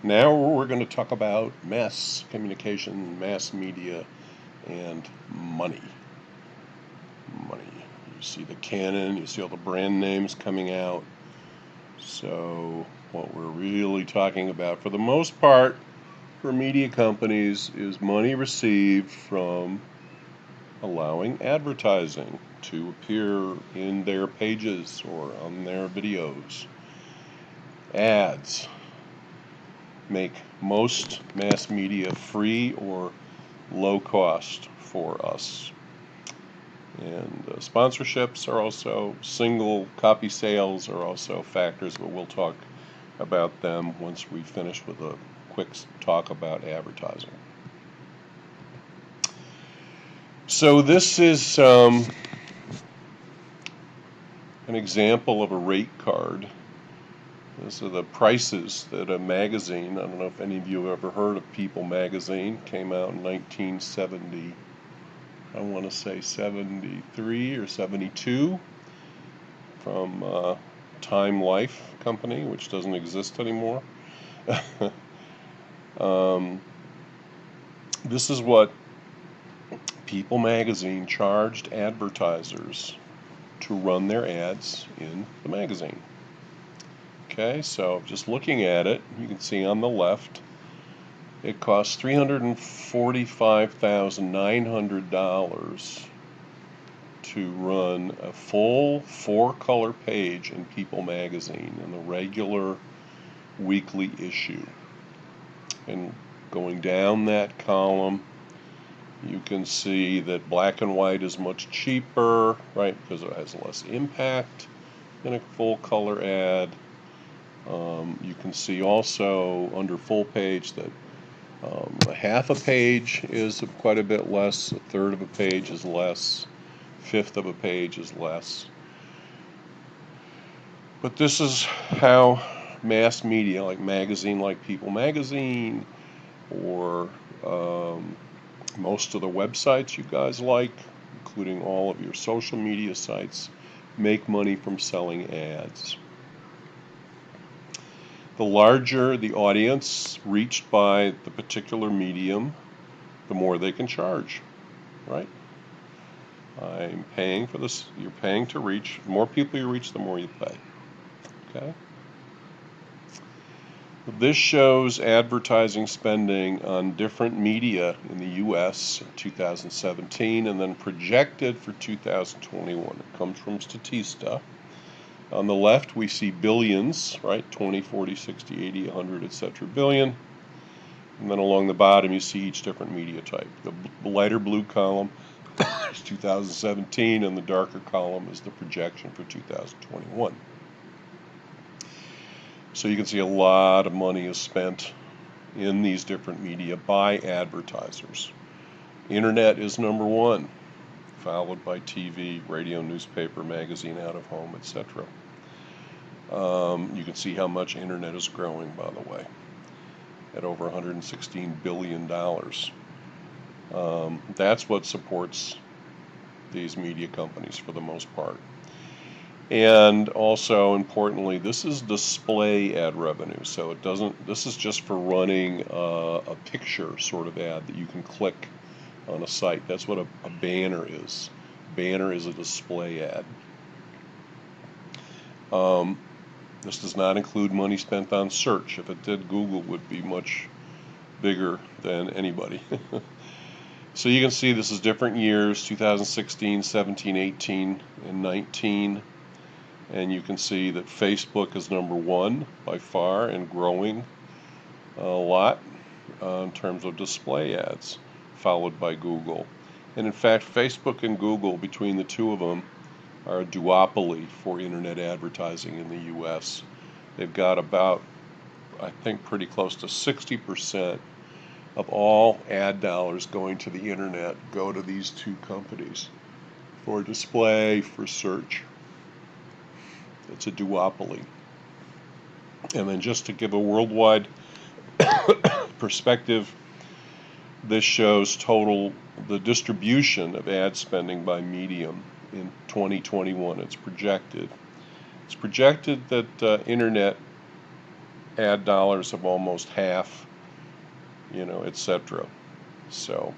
Now we're going to talk about mass communication, mass media, and money. Money. You see the Canon, you see all the brand names coming out. So, what we're really talking about, for the most part, for media companies, is money received from allowing advertising to appear in their pages or on their videos. Ads make most mass media free or low cost for us. And sponsorships are also, single copy sales are also factors, but we'll talk about them once we finish with a quick talk about advertising. So this is an example of a rate card. These are the prices that a magazine, I don't know if any of you have ever heard of People magazine, came out in 1970, I want to say 73 or 72, from Time Life Company, which doesn't exist anymore. This is what People magazine charged advertisers to run their ads in the magazine. Okay, so just looking at it, you can see on the left, it costs $345,900 to run a full 4-color page in People magazine in the regular weekly issue. And going down that column, you can see that black and white is much cheaper, right, because it has less impact than a full color ad. You can see also under full page that a half a page is quite a bit less, a third of a page is less, fifth of a page is less. But this is how mass media, like People magazine, or most of the websites you guys like, including all of your social media sites, make money from selling ads. The larger the audience reached by the particular medium, the more they can charge, right? I'm paying for this, you're paying to reach, the more people you reach, the more you pay, okay? This shows advertising spending on different media in the U.S. in 2017 and then projected for 2021. It comes from Statista. On the left, we see billions, right? 20, 40, 60, 80, 100, etc. billion. And then along the bottom, you see each different media type. The lighter blue column is 2017, and the darker column is the projection for 2021. So you can see a lot of money is spent in these different media by advertisers. Internet is number one, followed by TV, radio, newspaper, magazine, out of home, etc. You can see how much internet is growing, by the way, at over $116 billion. That's what supports these media companies for the most part. And also, importantly, this is display ad revenue. So it doesn't, this is just for running a picture sort of ad that you can click on a site. That's what a banner is. Banner is a display ad. This does not include money spent on search. If it did, Google would be much bigger than anybody. So you can see this is different years, 2016, 17, 18, and 19. And you can see that Facebook is number one by far and growing a lot in terms of display ads, followed by Google. And in fact, Facebook and Google, between the two of them, are a duopoly for internet advertising in the US. They've got about, I think, pretty close to 60% of all ad dollars going to the internet go to these two companies for display, for search. It's a duopoly. And then just to give a worldwide perspective, this shows the distribution of ad spending by medium in 2021. It's projected that internet ad dollars have almost half, etc. So,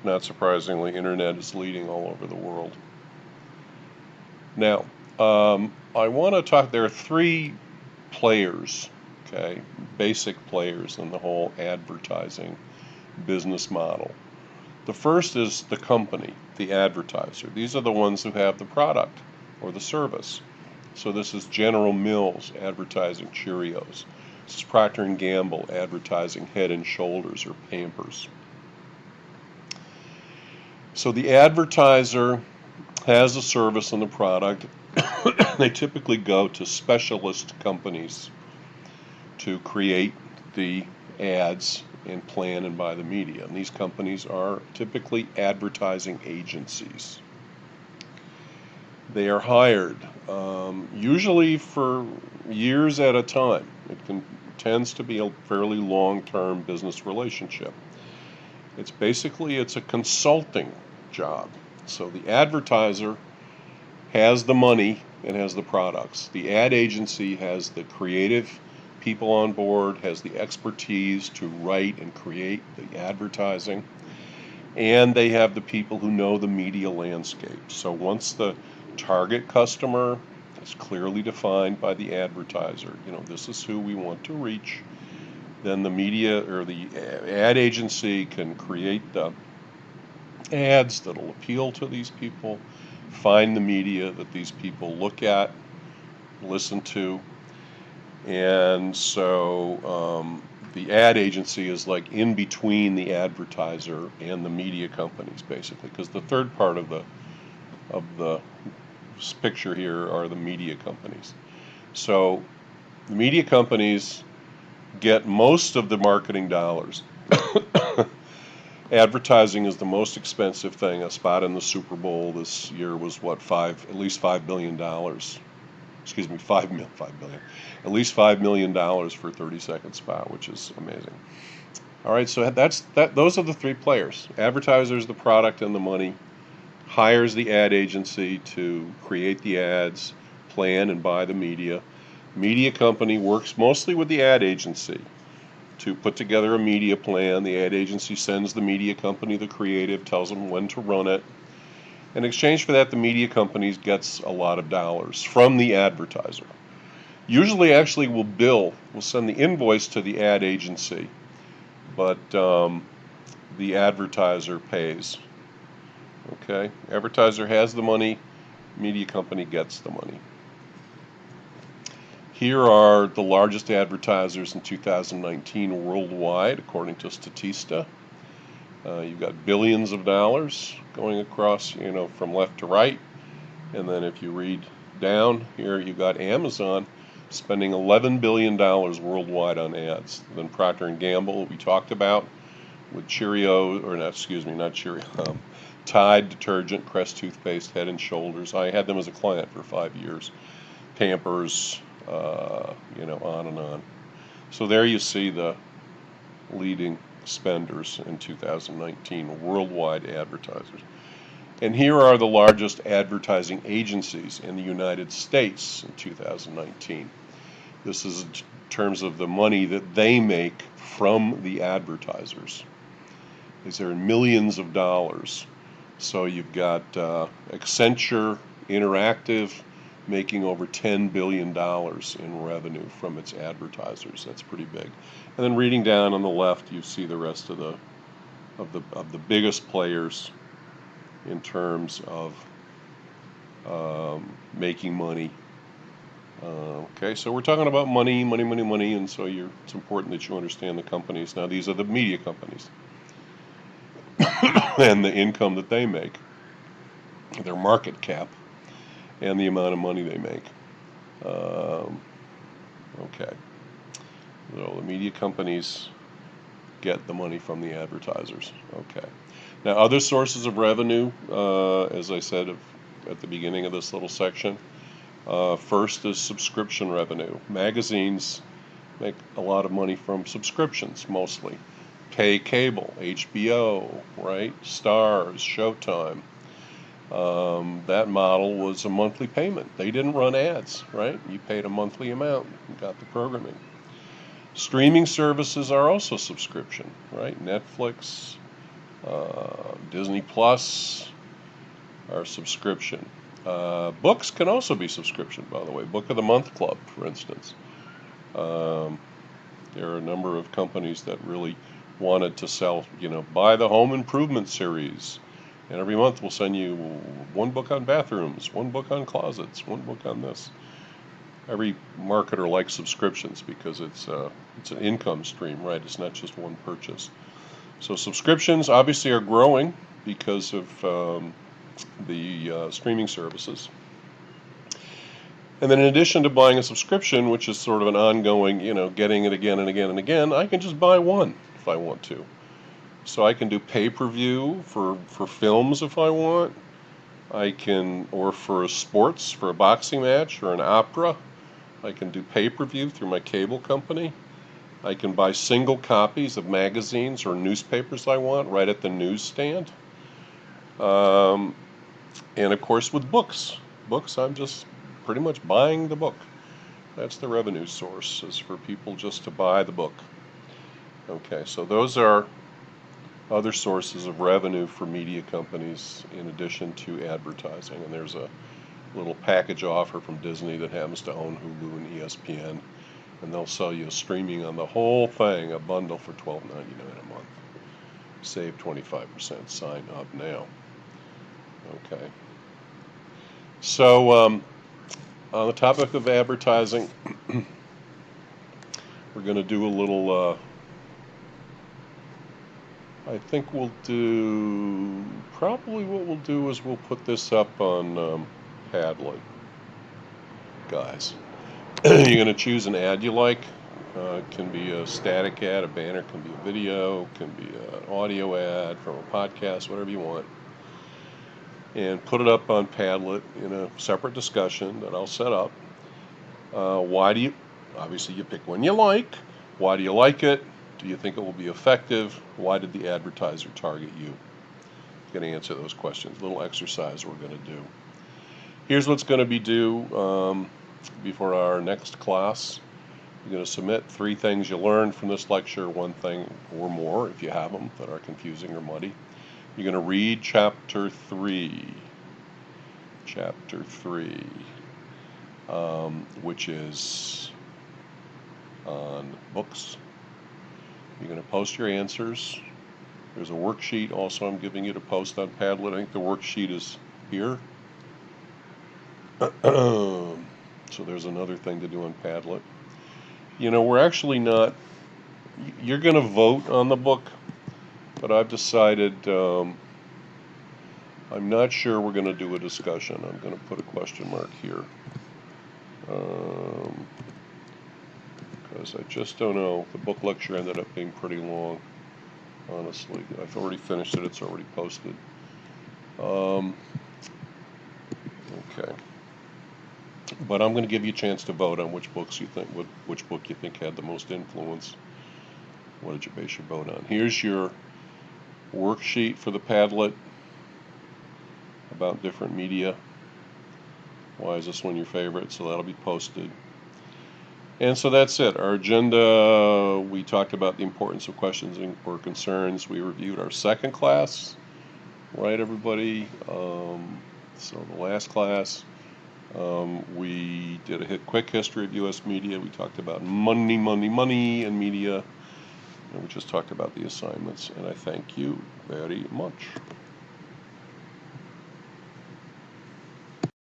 not surprisingly, internet is leading all over the world. Now, I want to talk, there are three players, okay, basic players in the whole advertising business model. The first is the company, the advertiser. These are the ones who have the product or the service. So this is General Mills advertising Cheerios. This is Procter & Gamble advertising Head & Shoulders or Pampers. So the advertiser has a service and a product. They typically go to specialist companies to create the ads and plan and buy the media. And these companies are typically advertising agencies. They are hired, usually for years at a time. It tends to be a fairly long-term business relationship. It's a consulting job. So the advertiser has the money and has the products. The ad agency has the creative people on board, has the expertise to write and create the advertising, and they have the people who know the media landscape. So once the target customer is clearly defined by the advertiser, this is who we want to reach, then the media or the ad agency can create the ads that'll appeal to these people, find the media that these people look at, listen to, and so the ad agency is like in between the advertiser and the media companies, basically, because the third part of the picture here are the media companies. So the media companies get most of the marketing dollars. Advertising is the most expensive thing. A spot in the Super Bowl this year was at least $5 billion. Excuse me, 5 billion. At least $5 million for a 30-second spot, which is amazing. All right, so those are the three players. Advertisers, the product and the money, hires the ad agency to create the ads, plan and buy the media. Media company works mostly with the ad agency to put together a media plan. The ad agency sends the media company the creative, tells them when to run it. In exchange for that, the media company gets a lot of dollars from the advertiser. Usually, actually, we'll send the invoice to the ad agency, but the advertiser pays. Okay, advertiser has the money, media company gets the money. Here are the largest advertisers in 2019 worldwide, according to Statista. You've got billions of dollars going across, from left to right. And then if you read down here, you've got Amazon spending $11 billion worldwide on ads. Then Procter & Gamble, we talked about, with Cheerios, or not, excuse me, not Cheerios, Tide detergent, Crest toothpaste, Head & Shoulders. I had them as a client for 5 years. Pampers, on and on. So there you see the leading spenders in 2019, worldwide advertisers. And here are the largest advertising agencies in the United States in 2019. This is in terms of the money that they make from the advertisers. These are millions of dollars. So you've got Accenture Interactive making over $10 billion in revenue from its advertisers. That's pretty big. And then reading down on the left, you see the rest of the biggest players in terms of making money. Okay, so we're talking about money, and so it's important that you understand the companies. Now, these are the media companies and the income that they make, their market cap, and the amount of money they make. Okay, so the media companies get the money from the advertisers. Okay. Now, other sources of revenue, as I said at the beginning of this little section, first is subscription revenue. Magazines make a lot of money from subscriptions, mostly. Pay cable, HBO, right? Stars, Showtime. That model was a monthly payment. They didn't run ads, right? You paid a monthly amount and got the programming. Streaming services are also subscription, right? Netflix, Disney Plus are subscription. Books can also be subscription, by the way. Book of the Month Club, for instance. Um, there are a number of companies that really wanted to sell, buy the home improvement series. And every month we'll send you one book on bathrooms, one book on closets, one book on this. Every marketer likes subscriptions because it's an income stream, right? It's not just one purchase. So subscriptions obviously are growing because of the streaming services. And then in addition to buying a subscription, which is sort of an ongoing, getting it again and again and again, I can just buy one if I want to. So I can do pay-per-view for films if I want. I can, or for sports, for a boxing match or an opera, I can do pay-per-view through my cable company. I can buy single copies of magazines or newspapers I want right at the newsstand. And of course with books. Books, I'm just pretty much buying the book. That's the revenue source, is for people just to buy the book. Okay, so those are other sources of revenue for media companies in addition to advertising. And there's a little package offer from Disney that happens to own Hulu and ESPN. And they'll sell you streaming on the whole thing, a bundle for $12.99 a month. Save 25%. Sign up now. Okay. So on the topic of advertising, we're going to do a little, I think we'll do, probably what we'll do is we'll put this up on Padlet, guys. You're going to choose an ad you like. It can be a static ad, a banner, can be a video, can be an audio ad from a podcast, whatever you want. And put it up on Padlet in a separate discussion that I'll set up. Obviously you pick one you like. Why do you like it? Do you think it will be effective? Why did the advertiser target you? You're going to answer those questions. A little exercise we're going to do. Here's what's going to be due before our next class. You're going to submit 3 things you learned from this lecture, 1 thing or more, if you have them, that are confusing or muddy. You're going to read Chapter 3. Chapter 3, which is on books. You're going to post your answers. There's a worksheet also I'm giving you to post on Padlet. I think the worksheet is here. So there's another thing to do on Padlet. We're actually not, you're going to vote on the book, but I've decided I'm not sure we're going to do a discussion. I'm going to put a question mark here. Because I just don't know. The book lecture ended up being pretty long, honestly. I've already finished it. It's already posted. Okay. But I'm going to give you a chance to vote on which book you think had the most influence. What did you base your vote on? Here's your worksheet for the Padlet about different media. Why is this one your favorite? So that'll be posted. And so that's it. Our agenda, we talked about the importance of questions or concerns. We reviewed our second class, right, everybody? So the last class, we did a quick history of U.S. media. We talked about money, and media. And we just talked about the assignments. And I thank you very much.